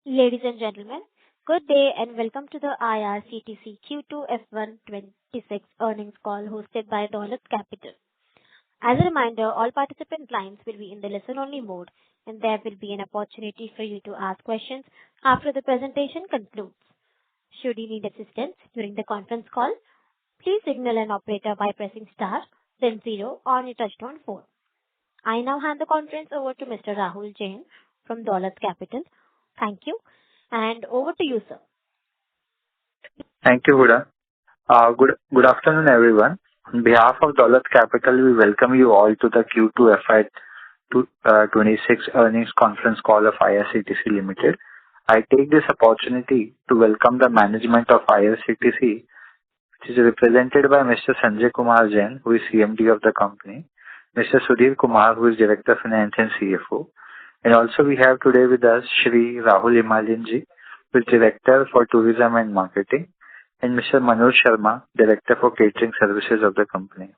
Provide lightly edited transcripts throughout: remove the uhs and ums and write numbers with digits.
Ladies and gentlemen, good day and welcome to the IRCTC Q2 FY26 Earnings Call hosted by Dolat Capital. As a reminder, all participant lines will be in the listen-only mode, and there will be an opportunity for you to ask questions after the presentation concludes. Should you need assistance during the conference call, please signal an operator by pressing star, then zero on your touchtone phone. I now hand the conference over to Mr. Rahul Jain from Dolat Capital. Thank you, and over to you, sir. Thank you, Huda. Good afternoon, everyone. On behalf of Dolat Capital, we welcome you all to the Q2 FY26 Earnings Conference Call of IRCTC Limited. I take this opportunity to welcome the management of IRCTC, which is represented by Mr. Sanjay Kumar Jain, who is CMD of the company, Mr. Sudhir Kumar, who is Director of Finance and CFO, and also we have today with us Shri Rahul Himalianji, who is Director for Tourism and Marketing, and Mr. Manoj Sharma, Director for Catering Services of the company.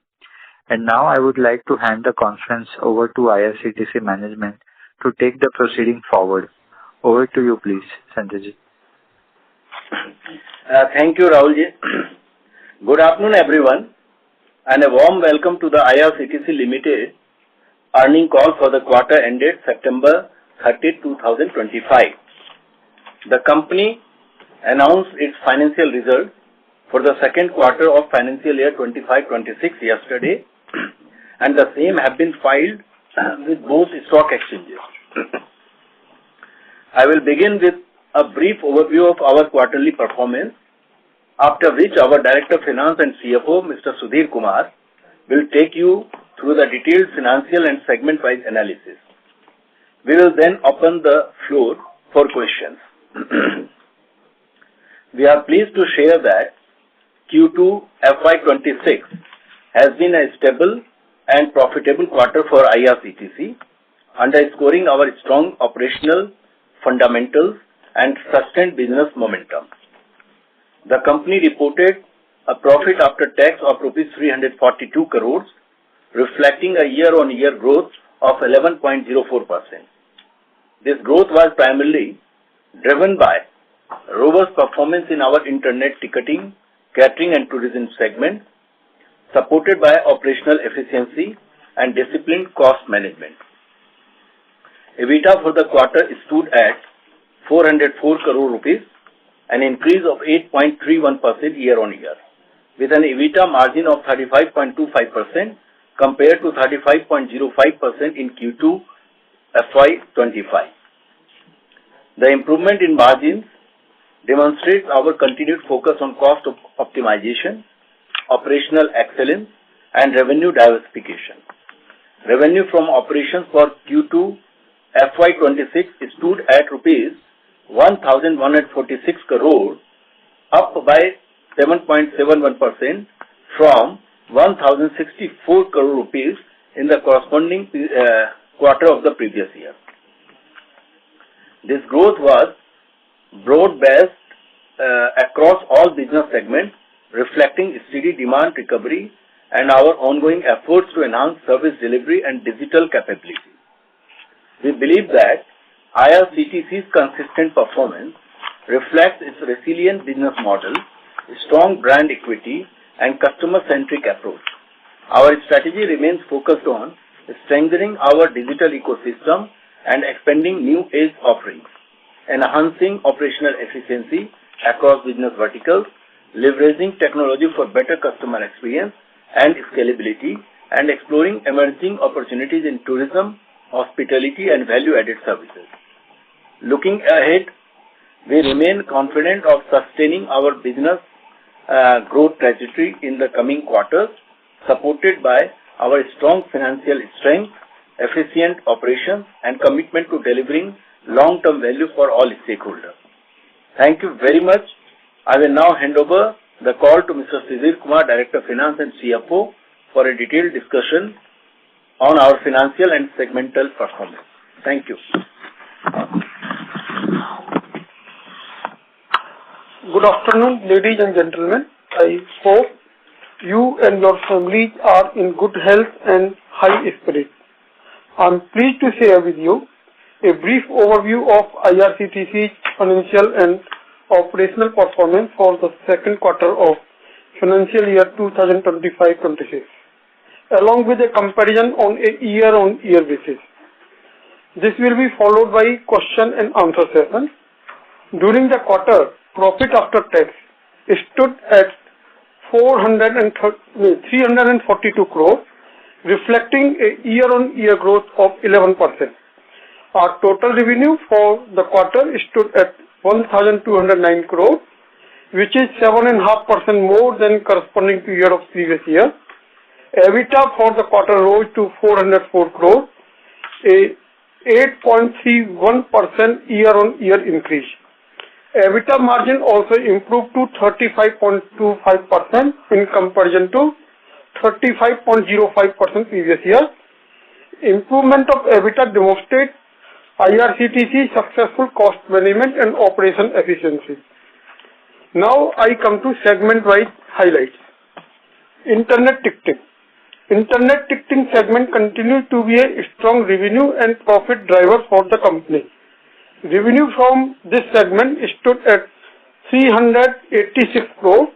And now I would like to hand the conference over to IRCTC management to take the proceeding forward. Over to you, please, Sanjay ji. Thank you, Rahul ji. Good afternoon, everyone, and a warm welcome to the IRCTC Limited earning call for the quarter ended September 30, 2025. The company announced its financial results for the second quarter of financial year 25-26 yesterday, and the same have been filed with both stock exchanges. I will begin with a brief overview of our quarterly performance, after which our Director of Finance and CFO, Mr. Sudhir Kumar, will take you through the detailed financial and segment-wise analysis. We will then open the floor for questions. We are pleased to share that Q2 FY26 has been a stable and profitable quarter for IRCTC, underscoring our strong operational fundamentals and sustained business momentum. The company reported a profit after tax of rupees 342 crores, reflecting a year-on-year growth of 11.04%. This growth was primarily driven by robust performance in our internet ticketing, catering and tourism segment, supported by operational efficiency and disciplined cost management. EBITDA for the quarter stood at 404 crore rupees, an increase of 8.31% year-on-year, with an EBITDA margin of 35.25% compared to 35.05% in Q2 FY25. The improvement in margins demonstrates our continued focus on cost optimization, operational excellence, and revenue diversification. Revenue from operations for Q2 FY26 stood at rupees 1,146 crore, up by 7.71% from 1,064 crore rupees in the corresponding quarter of the previous year. This growth was broad-based across all business segments, reflecting steady demand recovery and our ongoing efforts to enhance service delivery and digital capability. We believe that IRCTC's consistent performance reflects its resilient business model, strong brand equity, and customer-centric approach. Our strategy remains focused on strengthening our digital ecosystem and expanding new age offerings, enhancing operational efficiency across business verticals, leveraging technology for better customer experience and scalability, and exploring emerging opportunities in tourism, hospitality, and value-added services. Looking ahead, we remain confident of sustaining our business growth trajectory in the coming quarters, supported by our strong financial strength, efficient operations, and commitment to delivering long-term value for all stakeholders. Thank you very much. I will now hand over the call to Mr. Sudhir Kumar, Director of Finance and CFO, for a detailed discussion on our financial and segmental performance. Thank you. Good afternoon, ladies and gentlemen. I hope you and your families are in good health and high spirits. I am pleased to share with you a brief overview of IRCTC's financial and operational performance for the second quarter of financial year 2025-26, along with a comparison on a year-on-year basis. This will be followed by question and answer session. During the quarter, profit after tax stood at 342 crores, reflecting a year-on-year growth of 11%. Our total revenue for the quarter stood at 1,209 crores, which is 7.5% more than corresponding period of previous year. EBITDA for the quarter rose to 404 crores, a 8.31% year-on-year increase. EBITDA margin also improved to 35.25% in comparison to 35.05% previous year. Improvement of EBITDA demonstrates IRCTC's successful cost management and operation efficiency. Now I come to segment-wise highlights. Internet ticketing. Internet ticketing segment continues to be a strong revenue and profit driver for the company. Revenue from this segment stood at 386 crores,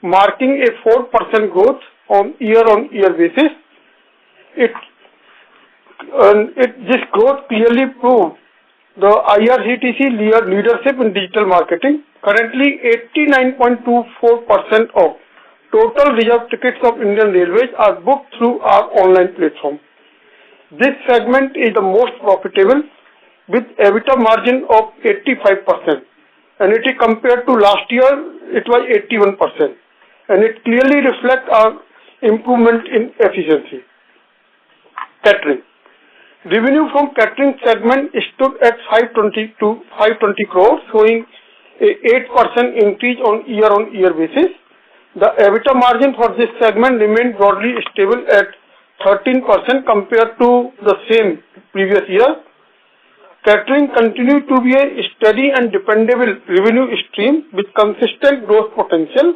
marking a 4% growth on year-on-year basis. This growth clearly proves the IRCTC leadership in digital marketing. Currently, 89.24% of total reserved tickets of Indian Railways are booked through our online platform. This segment is the most profitable, with EBITDA margin of 85%, and it is compared to last year, it was 81%, and it clearly reflects our improvement in efficiency. Catering. Revenue from catering segment stood at 520 crores, showing a 8% increase on year-on-year basis. The EBITDA margin for this segment remained broadly stable at 13% compared to the same previous year. Catering continues to be a steady and dependable revenue stream with consistent growth potential.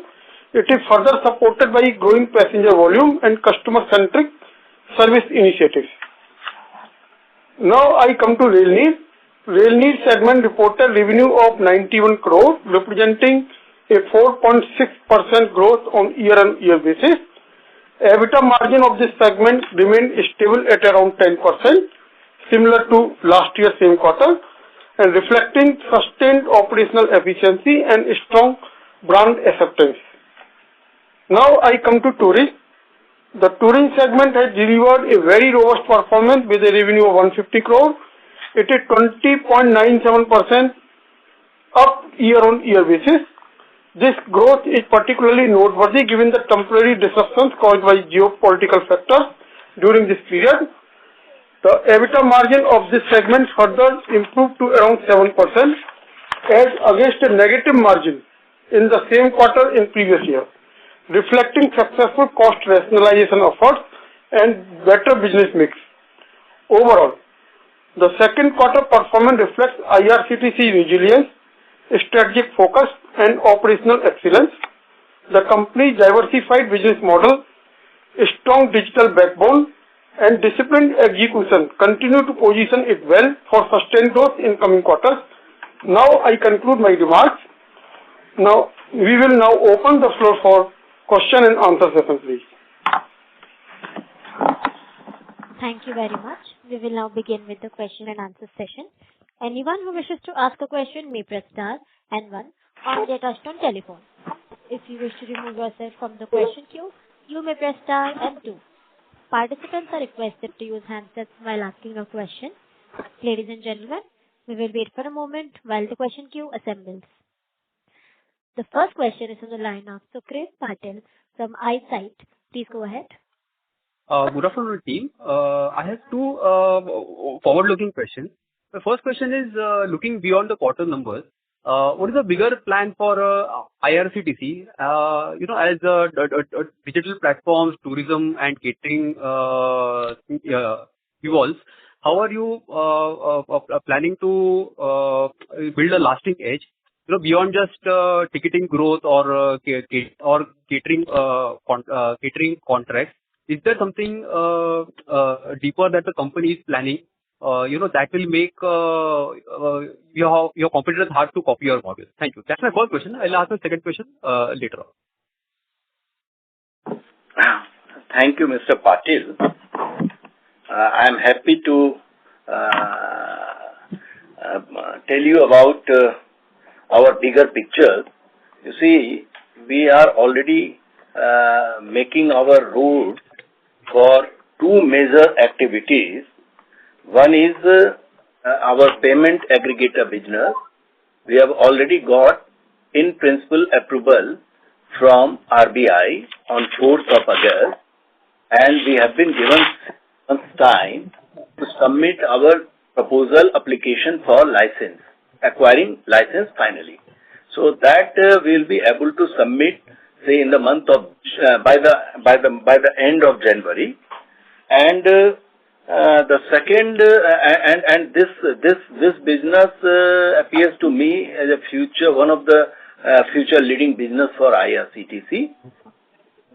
It is further supported by growing passenger volume and customer-centric service initiatives. Now I come to Rail Neer. Rail Neer segment reported revenue of 91 crores, representing a 4.6% growth on year-on-year basis. EBITDA margin of this segment remained stable at around 10%, similar to last year's same quarter, and reflecting sustained operational efficiency and strong brand acceptance. Now I come to tourism. The tourism segment has delivered a very robust performance with a revenue of 150 crores. It is 20.97% up year-on-year basis. This growth is particularly noteworthy given the temporary disruptions caused by geopolitical factors during this period. The EBITDA margin of this segment further improved to around 7%, as against a negative margin in the same quarter in previous year, reflecting successful cost rationalization efforts and better business mix. Overall, the second quarter performance reflects IRCTC resilience, strategic focus, and operational excellence. The company's diversified business model, strong digital backbone, and disciplined execution continue to position it well for sustained growth in coming quarters. Now I conclude my remarks. Now we will now open the floor for question and answer session, please. Thank you very much. We will now begin with the question and answer session. Anyone who wishes to ask a question may press star and one on their touchtone telephone. If you wish to remove yourself from the question queue, you may press star and two. Participants are requested to use handsets while asking a question. Ladies and gentlemen, we will wait for a moment while the question queue assembles. The first question is on the line of Sukrit Patel from iSight. Please go ahead. Good afternoon, team. I have two forward-looking questions. The first question is looking beyond the quarter numbers. What is the bigger plan for IRCTC? As digital platforms, tourism, and catering evolves, how are you planning to build a lasting edge? Beyond just ticketing growth or catering contracts, is there something deeper that the company is planning that will make your competitors hard to copy your model? Thank you. That's my first question. I'll ask the second question later on. Thank you, Mr. Patil. I am happy to tell you about our bigger picture. You see, we are already making our road for two major activities. One is our payment aggregator business. We have already got in principle approval from RBI on 4th of August, and we have been given some time to submit our proposal application for license, acquiring license finally. So that we will be able to submit, say, in the month of by the end of January, and the second and this business appears to me as a future, one of the future leading business for IRCTC.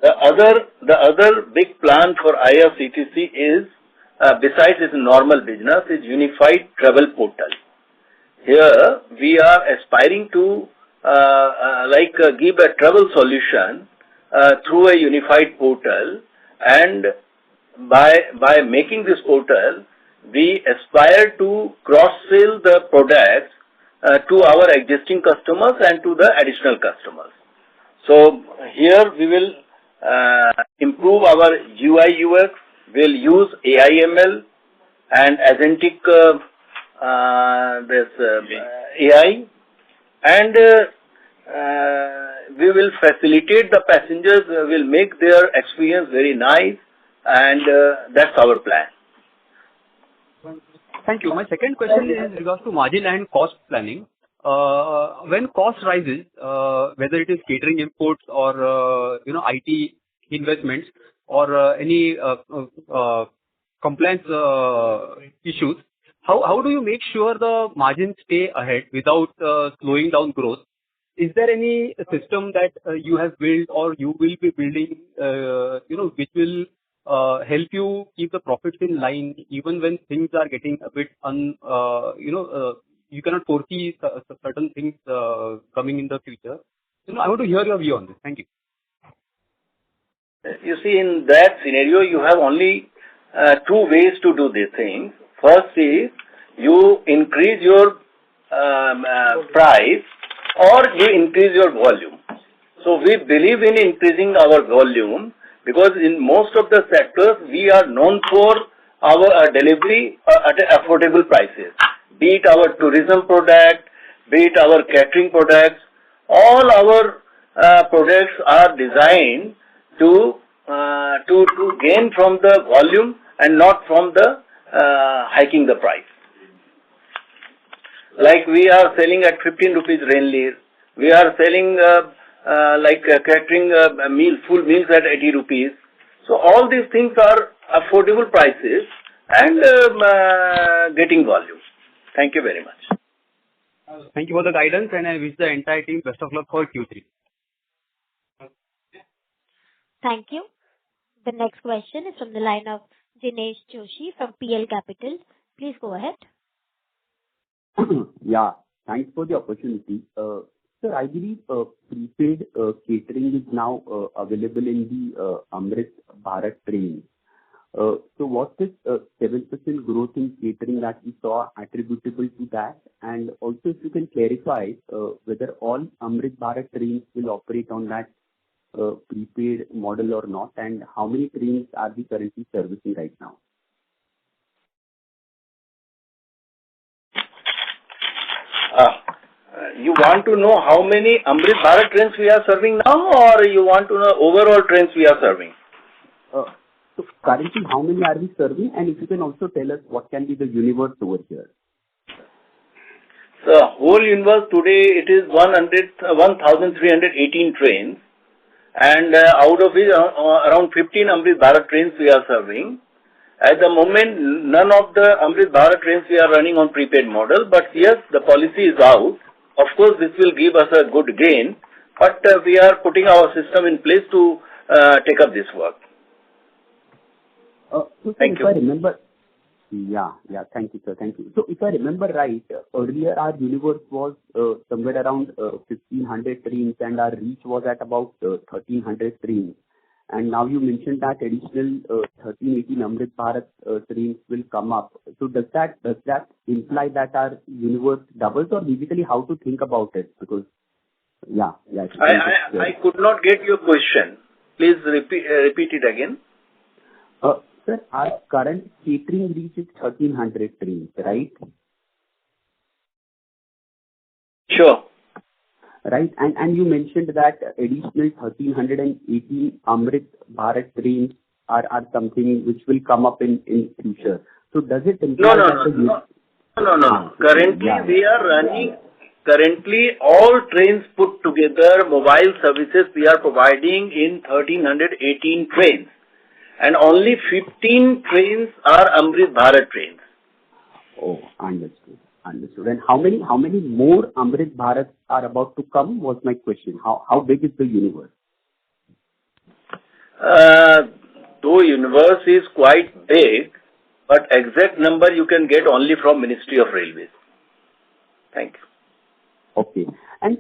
The other big plan for IRCTC is, besides its normal business, is unified travel portal. Here we are aspiring to give a travel solution through a unified portal, and by making this portal, we aspire to cross-sell the products to our existing customers and to the additional customers. So here we will improve our UI UX. We'll use AI/ML and agentic AI, and we will facilitate the passengers. Will make their experience very nice, and that's our plan. Thank you. My second question is in regards to margin and cost planning. When cost rises, whether it is catering imports or IT investments or any compliance issues, how do you make sure the margins stay ahead without slowing down growth? Is there any system that you have built or you will be building, which will help you keep the profits in line even when things are getting a bit you cannot foresee certain things coming in the future? I want to hear your view on this. Thank you. You see, in that scenario, you have only two ways to do these things. First is you increase your price or you increase your volume. So we believe in increasing our volume because in most of the sectors we are known for our delivery at affordable prices. Be it our tourism product, be it our catering products, all our products are designed to gain from the volume and not from the hiking the price. Like we are selling at 15 rupees Rainleer, we are selling catering full meals at 80 rupees. So all these things are affordable prices and getting volume. Thank you very much. Thank you for the guidance, and I wish the entire team best of luck for Q3. Thank you. The next question is from the line of Jinesh Joshi from PL Capital. Please go ahead. Yeah, thanks for the opportunity. Sir, I believe prepaid catering is now available in the Amrit Bharat train. So was this 7% growth in catering that we saw attributable to that? And also if you can clarify whether all Amrit Bharat trains will operate on that prepaid model or not, and how many trains are we currently servicing right now? You want to know how many Amrit Bharat trains we are serving now, or you want to know overall trains we are serving? So currently, how many are we serving? And if you can also tell us what can be the universe over here. The whole universe today, it is 1,318 trains, and out of it, around 15 Amrit Bharat trains we are serving. At the moment, none of the Amrit Bharat trains we are running on prepaid model, but yes, the policy is out. Of course, this will give us a good gain, but we are putting our system in place to take up this work. So Thank you. If I remember, Yeah. Thank you, sir. Thank you. So if I remember right, earlier our universe was somewhere around 1,500 trains, and our reach was at about 1,300 trains. And now you mentioned that additional 1,318 Amrit Bharat trains will come up. So does that imply that our universe doubles, or basically how to think about it? Because I could not get your question. Please repeat it again. Sir, our current catering reach is 1,300 trains, right? Sure. Right. And you mentioned that additional 1,318 Amrit Bharat trains are something which will come up in future. So does it imply No. Currently all trains put together, mobile services we are providing in 1,318 trains. And only 15 trains are Amrit Bharat trains. Oh, understood. And how many more Amrit Bharat are about to come was my question. How big is the universe? Though universe is quite big, but exact number you can get only from Ministry of Railways. Thank you. Okay. And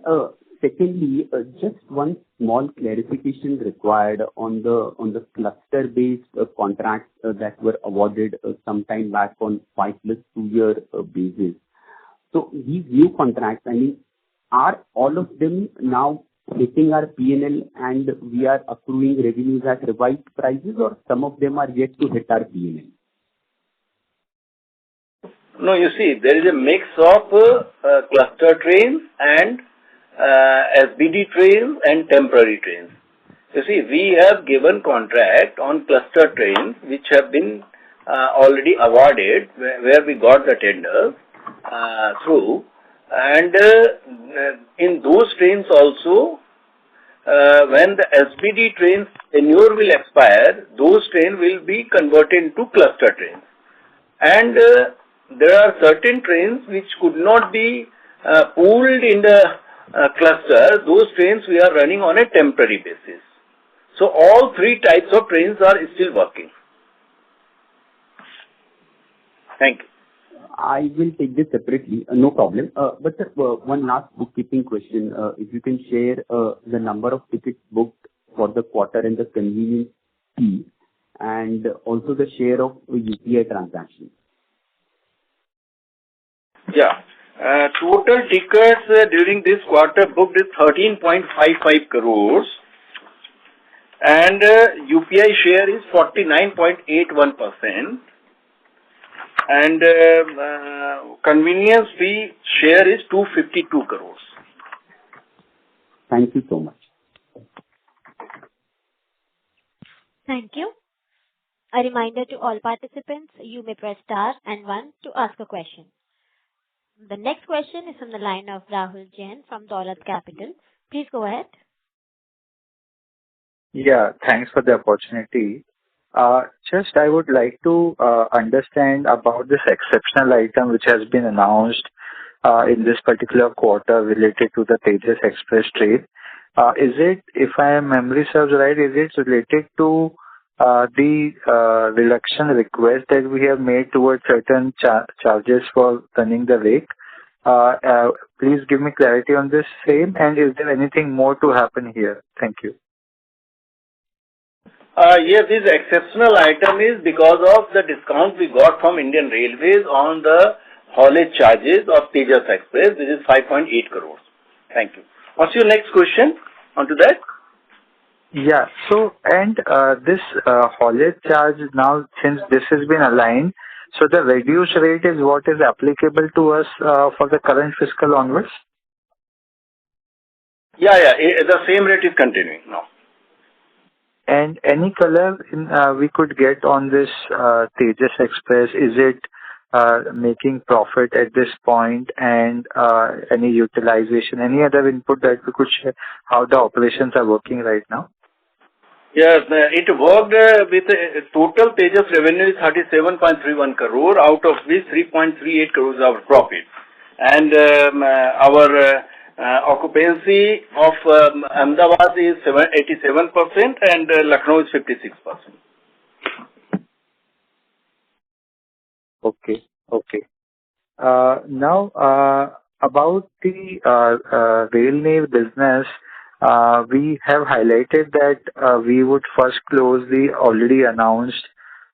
secondly, just one small clarification required on the cluster-based contracts that were awarded some time back on 5+2 year basis. So these new contracts, I mean, are all of them now hitting our P&L and we are accruing revenues at revised prices, or some of them are yet to hit our P&L? No, you see, there is a mix of cluster trains and SBD trains and temporary trains. You see, we have given contract on cluster trains which have been already awarded, where we got the tender through, and in those trains also, when the SBD trains tenure will expire, those trains will be converted into cluster trains. And there are certain trains which could not be pooled in the cluster. Those trains we are running on a temporary basis. So all three types of trains are still working. Thank you. I will take this separately, no problem. But sir, one last bookkeeping question. If you can share the number of tickets booked for the quarter and the convenience fee, and also the share of UPI transactions. Yeah. Total tickets during this quarter booked is 13.55 crores, and UPI share is 49.81%, and convenience fee share is 252 crores. Thank you so much. Thank you. A reminder to all participants, you may press star and 1 to ask a question. The next question is from the line of Rahul Jain from Dolat Capital. Please go ahead. Yeah, thanks for the opportunity. Just I would like to understand about this exceptional item which has been announced in this particular quarter related to the Tejas Express train. Is it, if my memory serves right, is it related to the reduction request that we have made towards certain charges for running the rake? Please give me clarity on this same, and is there anything more to happen here? Thank you. Yes, this exceptional item is because of the discount we got from Indian Railways on the haulage charges of Tejas Express. This is 5.8 crores. Thank you. What's your next question onto that? Yeah. So, and this haulage charge now, since this has been aligned, so the reduced rate is what is applicable to us for the current fiscal onwards? Yeah. The same rate is continuing now. And any color we could get on this Tejas Express? Is it making profit at this point, and any utilization, any other input that we could share, how the operations are working right now? Yes, it worked with total Tejas revenue is 37.31 crore, out of which 3.38 crores are profit. And our occupancy of Ahmedabad is 87% and Lucknow is 56%. Okay. Okay. Now, about the Rail Nail business, we have highlighted that we would first close the already announced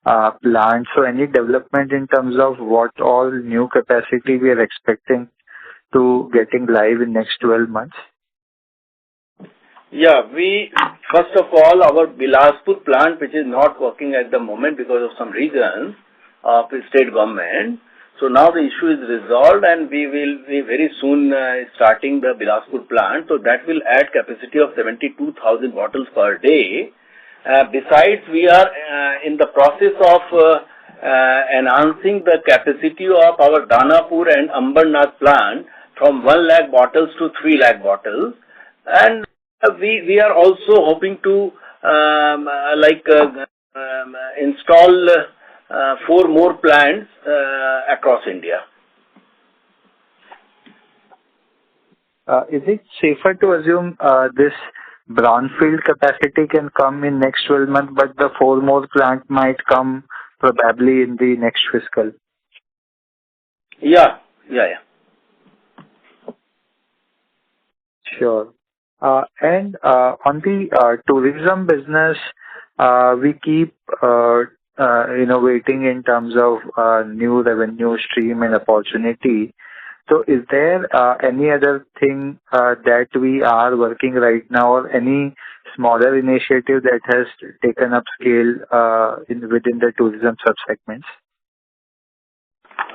plant. So any development in terms of what all new capacity we are expecting to getting live in next 12 months? Yeah, first of all, our Bilaspur plant, which is not working at the moment because of some reasons of the state government. So now the issue is resolved and we will be very soon starting the Bilaspur plant. So that will add capacity of 72,000 bottles per day. Besides, we are in the process of enhancing the capacity of our Danapur and Ambernath plant from 1 lakh bottles to 3 lakh bottles. And we are also hoping to install 4 more plants across India. Is it safer to assume this brownfield capacity can come in next 12 months, but the 4 more plant might come probably in the next fiscal? Yeah. Sure. And on the tourism business, we keep innovating in terms of new revenue stream and opportunity. So is there any other thing that we are working right now, or any smaller initiative that has taken up scale within the tourism subsegments?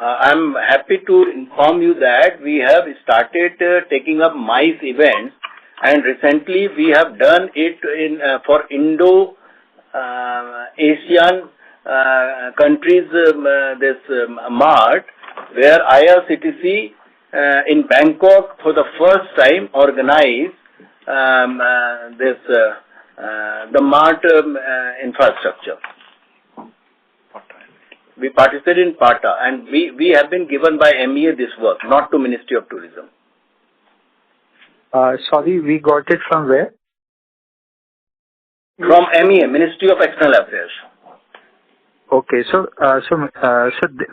I'm happy to inform you that we have started taking up MICE events, and recently we have done it for Indo-Asian countries, this Mart, where IRCTC in Bangkok for the first time organized the Mart infrastructure. We participated in PATA, and we have been given by MEA this work, not to Ministry of Tourism. Sorry, we got it from where? From MEA, Ministry of External Affairs. Okay, so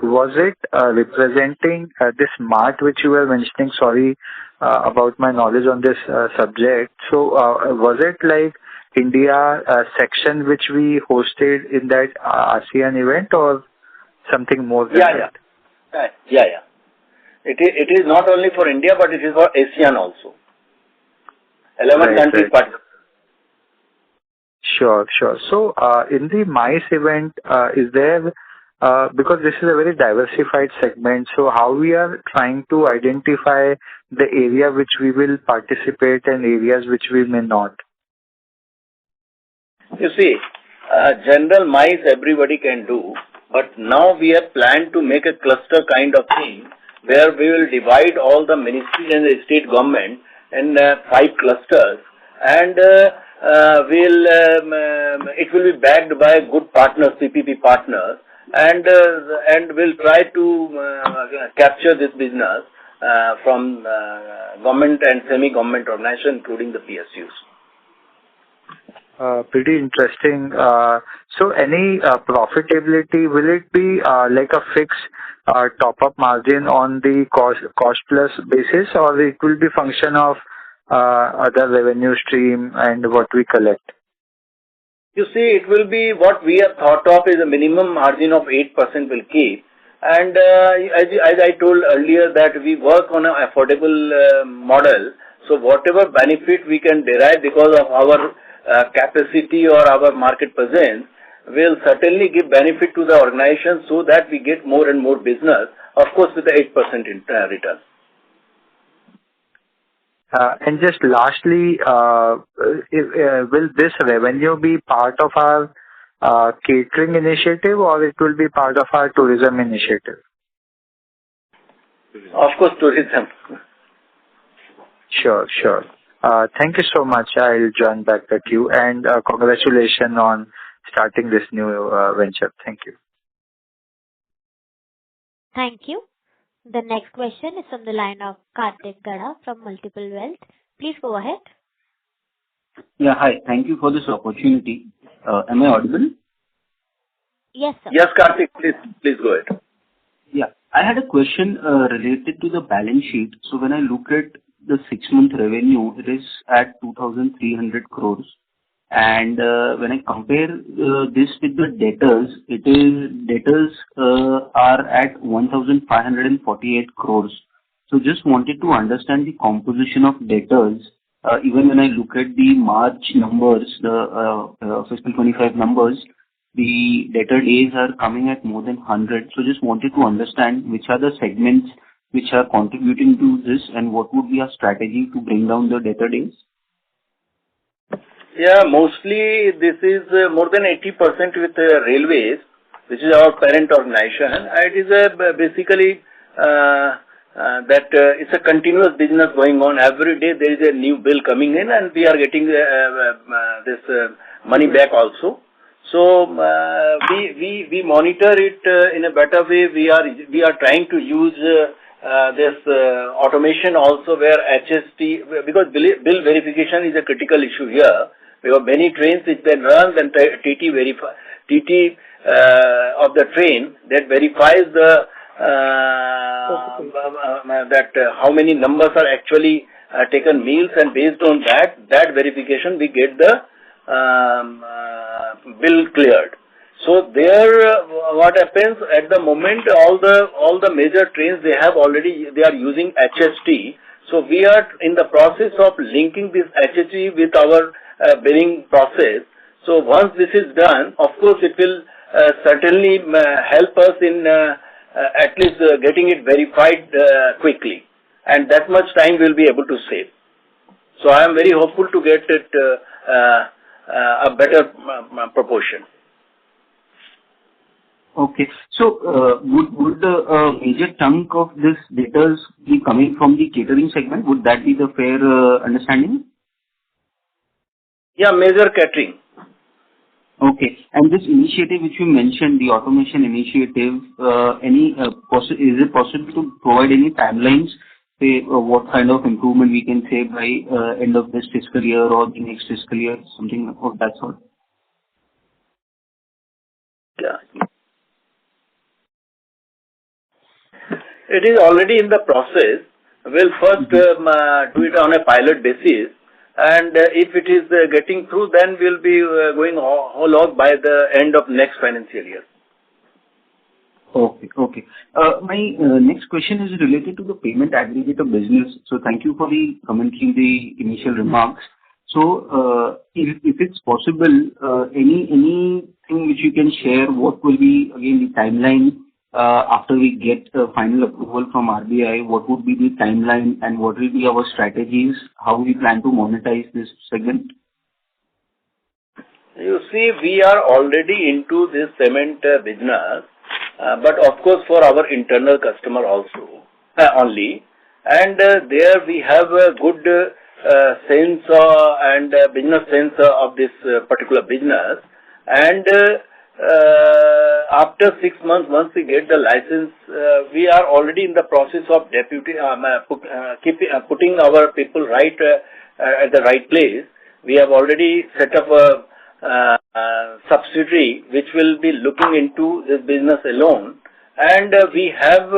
was it representing this MART which you were mentioning? Sorry about my knowledge on this subject. So was it like India section which we hosted in that ASEAN event, or something more than that? Yeah. It is not only for India, but it is for ASEAN also. 11 countries participate. Sure. So, in the MICE event, is there, because this is a very diversified segment, so how we are trying to identify the area which we will participate and areas which we may not? You see, general MICE everybody can do, but now we have planned to make a cluster kind of thing where we will divide all the ministries and the state government in 5 clusters, and it will be backed by good partners, PPP partners, and we'll try to capture this business from government and semi-government organizations, including the PSUs. Pretty interesting. So any profitability, will it be like a fixed top-up margin on the cost plus basis, or it will be function of other revenue stream and what we collect? You see, it will be what we have thought of is a minimum margin of 8% will keep. And as I told earlier that we work on an affordable model. So whatever benefit we can derive because of our capacity or our market presence will certainly give benefit to the organization so that we get more and more business, of course with the 8% return. And just lastly, will this revenue be part of our catering initiative, or it will be part of our tourism initiative? Of course, tourism. Sure. Thank you so much. I'll join back the queue, and congratulations on starting this new venture. Thank you. Thank you. The next question is from the line of Kartik Gada from Multiple Wealth. Please go ahead. Yeah, hi. Thank you for this opportunity. Am I audible? Yes, sir. Yes, Kartik, please go ahead. I had a question related to the balance sheet. So when I look at the 6-month revenue, it is at 2,300 crores. And when I compare this with the debtors are at 1,548 crores. So just wanted to understand the composition of debtors. Even when I look at the March numbers, the fiscal 25 numbers, the debtor days are coming at more than 100. So just wanted to understand which are the segments which are contributing to this, and what would be our strategy to bring down the debtor days? Yeah, mostly this is more than 80% with railways, which is our parent organization. It is basically that it's a continuous business going on. Every day there is a new bill coming in, and we are getting this money back also. So we monitor it in a better way. We are trying to use this automation also, where HST, because bill verification is a critical issue here. We have many trains which then runs, and TT of the train that verifies the that how many numbers are actually taken meals, and based on that verification we get the bill cleared. So there, what happens at the moment, all the major trains they are using HST. So we are in the process of linking this HST with our billing process. So once this is done, of course it will certainly help us in at least getting it verified quickly, and that much time we'll be able to save. So I am very hopeful to get it a better proportion. Okay. So would the major chunk of this debtors be coming from the catering segment? Would that be the fair understanding? Yeah, major catering. Okay. And this initiative which you mentioned, the automation initiative, is it possible to provide any timelines, say what kind of improvement we can say by end of this fiscal year or the next fiscal year, something of that sort? Yeah. It is already in the process. We'll first do it on a pilot basis, and if it is getting through, then we'll be going all out by the end of next financial year. Okay. Okay. My next question is related to the payment aggregator business. So thank you for the commentary in the initial remarks. So if it's possible, anything which you can share, what will be again the timeline after we get final approval from RBI? What would be the timeline, and what will be our strategies? How we plan to monetize this segment? You see, we are already into this cement business, but of course for our internal customer also only, and there we have a good sense and business sense of this particular business, and after 6 months, once we get the license, we are already in the process of putting our people right at the right place. We have already set up a subsidiary which will be looking into this business alone, and we have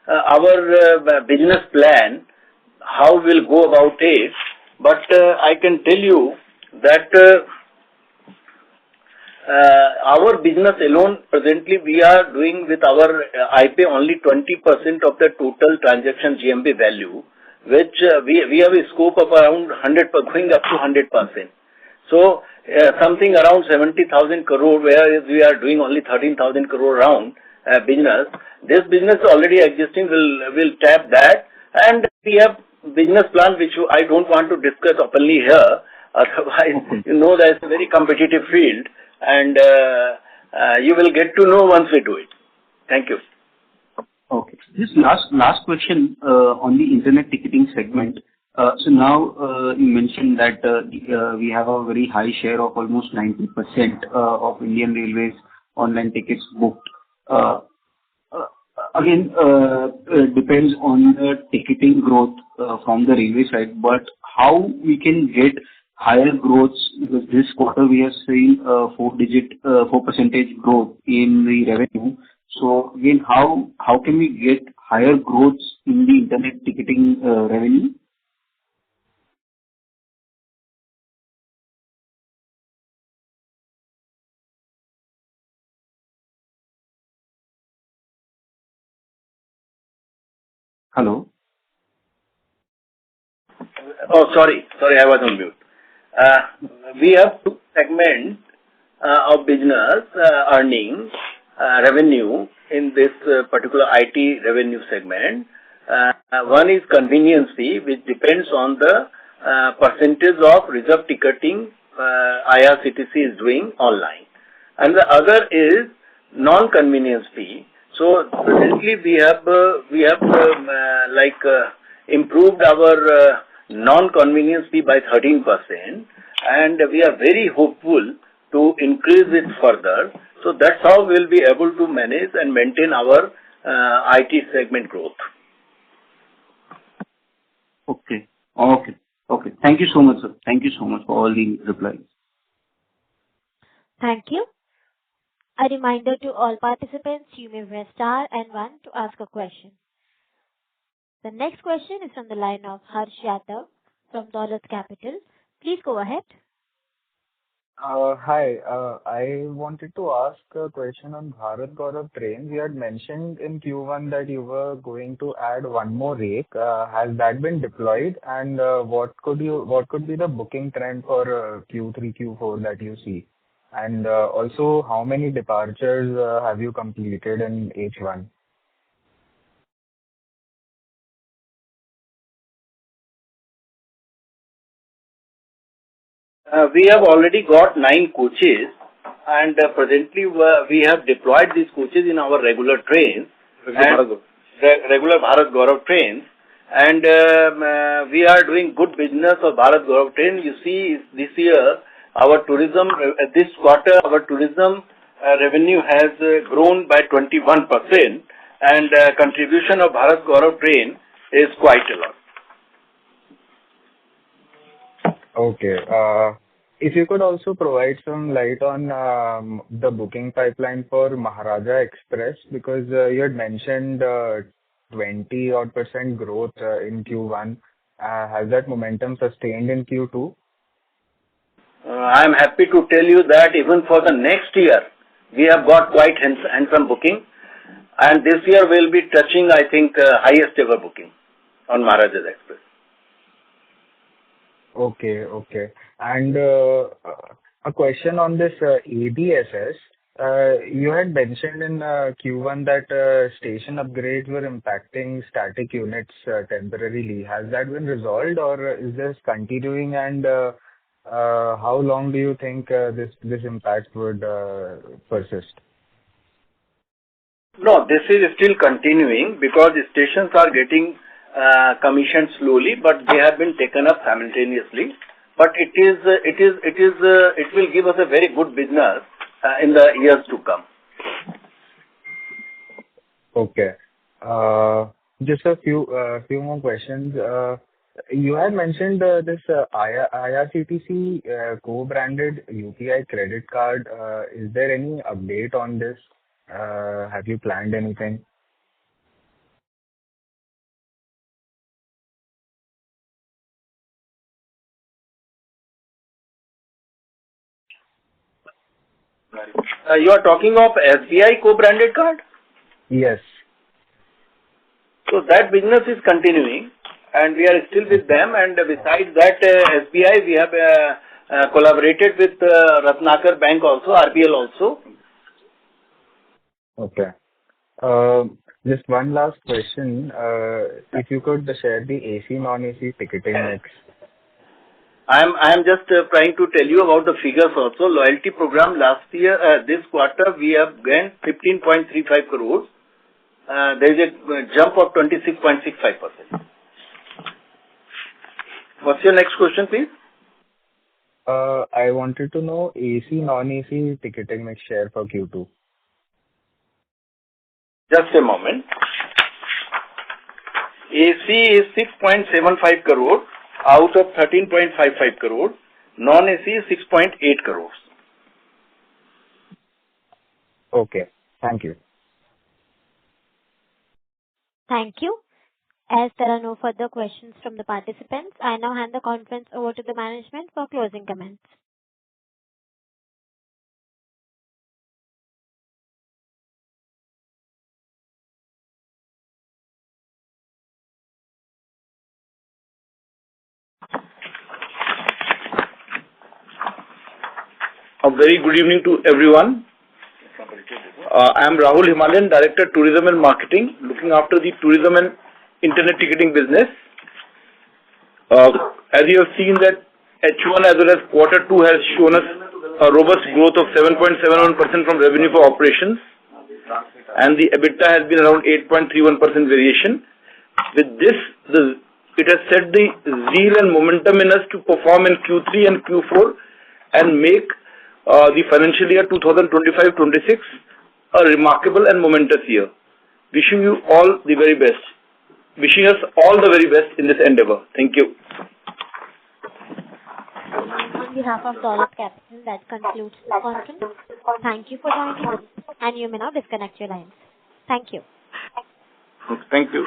our business plan, how we'll go about it. But I can tell you that our business alone, presently we are doing with our iPay only 20% of the total transaction GMV value, which we have a scope of around 100%, going up to 100%. So something around 70,000 crore, whereas we are doing only 13,000 crore round business. This business already existing will tap that, and we have business plan which I don't want to discuss openly here. Otherwise, you know that it's a very competitive field, and you will get to know once we do it. Thank you. Okay. This last question on the internet ticketing segment. So now you mentioned that we have a very high share of almost 90% of Indian Railways online tickets booked. Again, depends on the ticketing growth from the railway side, but how we can get higher growths, because this quarter we are seeing 4% growth in the revenue. So again, how can we get higher growth in the internet ticketing revenue? Hello? Oh, sorry, I was on mute. We have two segments of business earning revenue in this particular IT revenue segment. One is convenience fee, which depends on the percentage of reserve ticketing IRCTC is doing online, and the other is non-convenience fee. So presently we have improved our non-convenience fee by 13%, and we are very hopeful to increase it further. So that's how we'll be able to manage and maintain our IT segment growth. Okay. Thank you so much, sir. Thank you so much for all the replies. Thank you. A reminder to all participants, you may press star and one to ask a question. The next question is from the line of Harsh Yadav from Dolat Capital. Please go ahead. Hi. I wanted to ask a question on Bharat Gaurav trains. You had mentioned in Q1 that you were going to add one more rake. Has that been deployed? And what could be the booking trend for Q3, Q4 that you see? And also, how many departures have you completed in H1? We have already got 9 coaches, and presently we have deployed these coaches in our regular trains, regular Bharat Gaurav trains, and we are doing good business of Bharat Gaurav train. You see, this year, this quarter, our tourism revenue has grown by 21%, and contribution of Bharat Gaurav train is quite a lot. Okay. If you could also provide some light on the booking pipeline for Maharaja Express, because you had mentioned 20% growth in Q1. Has that momentum sustained in Q2? I am happy to tell you that even for the next year, we have got quite handsome booking, and this year we'll be touching, I think, highest ever booking on Maharaja Express. Okay. And a question on this ABSS. You had mentioned in Q1 that station upgrades were impacting static units temporarily. Has that been resolved, or is this continuing? And how long do you think this impact would persist? No, this is still continuing because the stations are getting commissioned slowly, but they have been taken up simultaneously. But it will give us a very good business in the years to come. Okay. Just a few more questions. You had mentioned this IRCTC co-branded UPI credit card. Is there any update on this? Have you planned anything? You are talking of SBI co-branded card? Yes. So that business is continuing, and we are still with them. And besides that, SBI, we have collaborated with Ratnakar Bank also, RBL also. Okay. Just one last question. If you could share the AC, non-AC ticketing mix. I am just trying to tell you about the figures also. Loyalty program last year, this quarter, we have gained 15.35 crores. There is a jump of 26.65%. What's your next question, please? I wanted to know AC, non-AC ticketing mix share for Q2. Just a moment. AC is 6.75 crores out of 13.55 crores. Non-AC is 6.8 crores. Okay. Thank you. Thank you. As there are no further questions from the participants, I now hand the conference over to the management for closing comments. A very good evening to everyone. I am Rahul Himalayan, Director Tourism and Marketing, looking after the tourism and internet ticketing business. As you have seen that H1 as well as Q2 has shown us a robust growth of 7.71% from revenue for operations, and the EBITDA has been around 8.31% variation. With this, it has set the zeal and momentum in us to perform in Q3 and Q4 and make the financial year 2025-26 a remarkable and momentous year. Wishing you all the very best. Wishing us all the very best in this endeavor. Thank you. On behalf of Dolat Capital, that concludes the conference. Thank you for joining us, and you may now disconnect your lines. Thank you. Thank you.